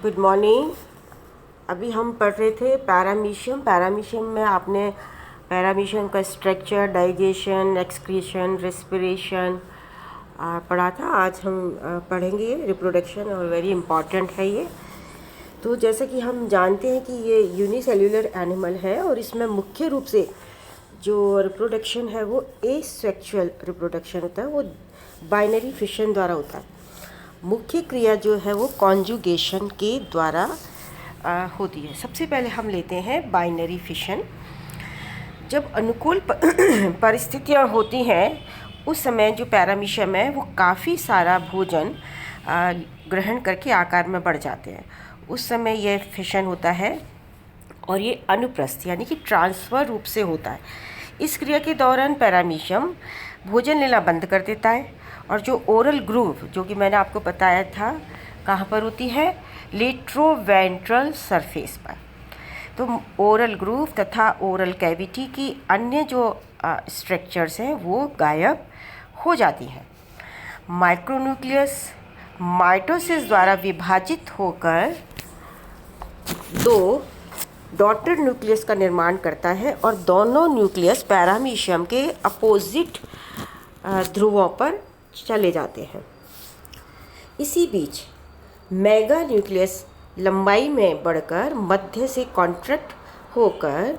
Good morning. अभी हम पढ़ रहे थे पैरामीशियम में आपने पैरामीशियम का स्ट्रक्चर, डाइजेशन, एक्सक्रीशन, रेस्पिरेशन पढ़ा था। आज हम पढ़ेंगे रिप्रोडक्शन और वेरी इम्पॉर्टेंट है ये। तो जैसे कि हम जानते हैं कि ये यूनिसेल्युलर एनिमल है और इसमें मुख्य रूप से जो रिप्रोडक्शन है वो एसेक्सुअल रिप्रोडक्शन होता है, वो बाइनरी फिशन द्वारा होता है। मुख्य क्रिया जो है वो कॉन्जुगेशन के द्वारा होती है। सबसे पहले हम लेते हैं बाइनरी फिशन। जब अनुकूल परिस्थितियाँ होती हैं उस समय जो पैरामीशियम है वो काफ़ी सारा भोजन ग्रहण करके आकार में बढ़ जाते हैं। उस समय यह फिशन होता है और ये अनुप्रस्थ यानी कि ट्रांसफ़र रूप से होता है। इस क्रिया के दौरान पैरामीशियम भोजन लेना बंद कर देता है और जो ओरल ग्रूव, जो कि मैंने आपको बताया था कहाँ पर होती है, लेट्रोवेंट्रल सरफेस पर। तो ओरल ग्रूव तथा ओरल कैविटी की अन्य जो स्ट्रक्चर्स हैं वो गायब हो जाती हैं। माइक्रोन्यूक्लियस माइटोसिस द्वारा विभाजित होकर दो डॉटर न्यूक्लियस का निर्माण करता है और दोनों न्यूक्लियस पैरामीशियम के अपोजिट ध्रुवों पर चले जाते हैं। इसी बीच मेगा न्यूक्लियस लंबाई में बढ़कर मध्य से कॉन्ट्रैक्ट होकर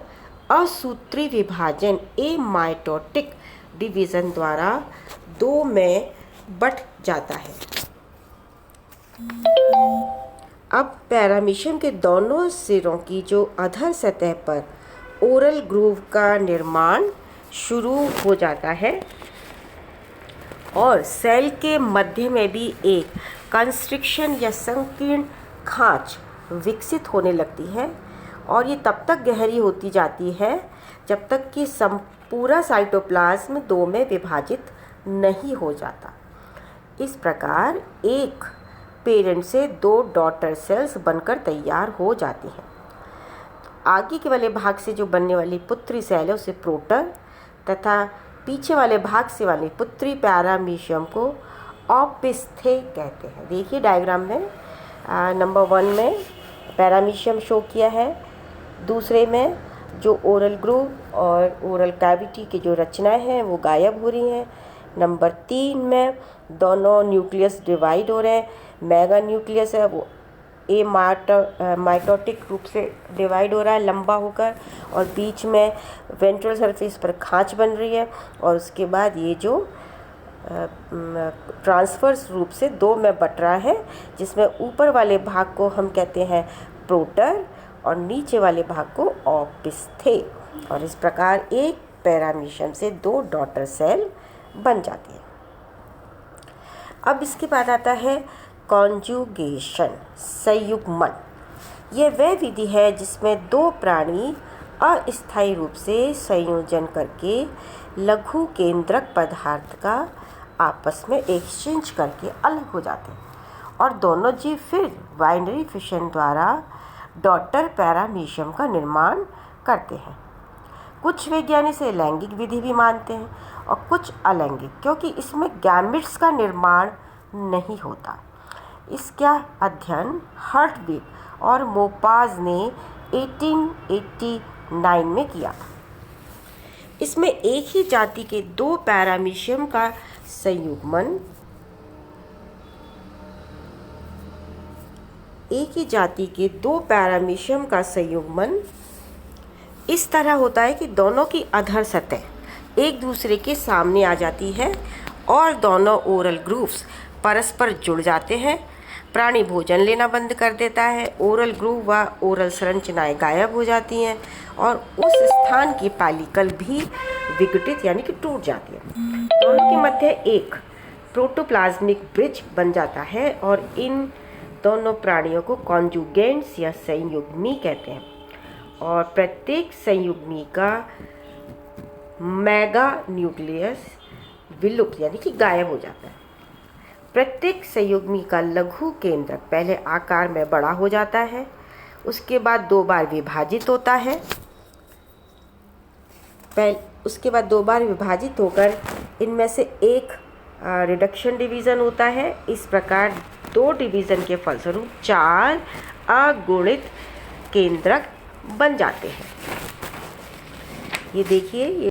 असूत्री विभाजन एमाइटोटिक डिवीज़न द्वारा दो में बट जाता है। अब पैरामीशियम के दोनों सिरों की जो अधर सतह पर ओरल ग्रूव का निर्माण शुरू हो जाता है और सेल के मध्य में भी एक कंस्ट्रिक्शन या संकीर्ण खांच विकसित होने लगती है और ये तब तक गहरी होती जाती है जब तक कि पूरा साइटोप्लाज्म दो में विभाजित नहीं हो जाता। इस प्रकार एक पेरेंट से दो डॉटर सेल्स बनकर तैयार हो जाती हैं। आगे के वाले भाग से जो बनने वाली पुत्री सेल है उसे प्रोटर तथा पीछे वाले भाग से वाली पुत्री पैरामीशियम को ऑपिस्थे कहते हैं। देखिए डायग्राम में नंबर 1 में पैरामीशियम शो किया है, दूसरे में जो ओरल ग्रूव और ओरल कैविटी की जो रचनाएं हैं वो गायब हो रही हैं। नंबर 3 में दोनों न्यूक्लियस डिवाइड हो रहे हैं। मेगा न्यूक्लियस है वो माइटोटिक रूप से डिवाइड हो रहा है लंबा होकर और बीच में वेंट्रल सरफेस पर खांच बन रही है और उसके बाद ये जो ट्रांसफर्स रूप से दो में बट रहा है, जिसमें ऊपर वाले भाग को हम कहते हैं प्रोटर और नीचे वाले भाग को ऑपिस्थे। और इस प्रकार एक पैरामीशियम से दो डॉटर सेल बन जाती है। अब इसके बाद आता है कॉन्जुगेशन, संयुग्मन। यह वह विधि है जिसमें दो प्राणी अस्थायी रूप से संयोजन करके लघु केंद्रक पदार्थ का आपस में एक्सचेंज करके अलग हो जाते हैं और दोनों जीव फिर बाइनरी फिशन द्वारा डॉटर पैरामीशियम का निर्माण करते हैं। कुछ वैज्ञानिक इसे लैंगिक विधि भी मानते हैं और कुछ अलैंगिक, क्योंकि इसमें गैमेट्स का निर्माण नहीं होता। इसका अध्ययन हर्टविग और मोपाज ने 1889 में किया था। इसमें एक ही जाति के दो पैरामीशियम का संयुग्मन इस तरह होता है कि दोनों की अधर सतह एक दूसरे के सामने आ जाती है और दोनों ओरल ग्रूव्स परस्पर जुड़ जाते हैं। प्राणी भोजन लेना बंद कर देता है, ओरल ग्रूव व ओरल संरचनाएं गायब हो जाती हैं और उस स्थान की पालिकल भी विघटित यानी कि टूट जाती है। दोनों के मध्य एक प्रोटोप्लाज्मिक ब्रिज बन जाता है और इन दोनों प्राणियों को कॉन्जुगेंट्स या संयुग्मी कहते हैं। और प्रत्येक संयुग्मी का मेगा न्यूक्लियस विलुप्त यानी कि गायब हो जाता है। प्रत्येक संयुग्मी का लघु केंद्रक पहले आकार में बड़ा हो जाता है, उसके बाद दो बार विभाजित होकर इनमें से एक रिडक्शन डिवीज़न होता है। इस प्रकार 2 डिवीज़न के फलस्वरूप 4 अगुणित केंद्रक बन जाते हैं। ये देखिए, ये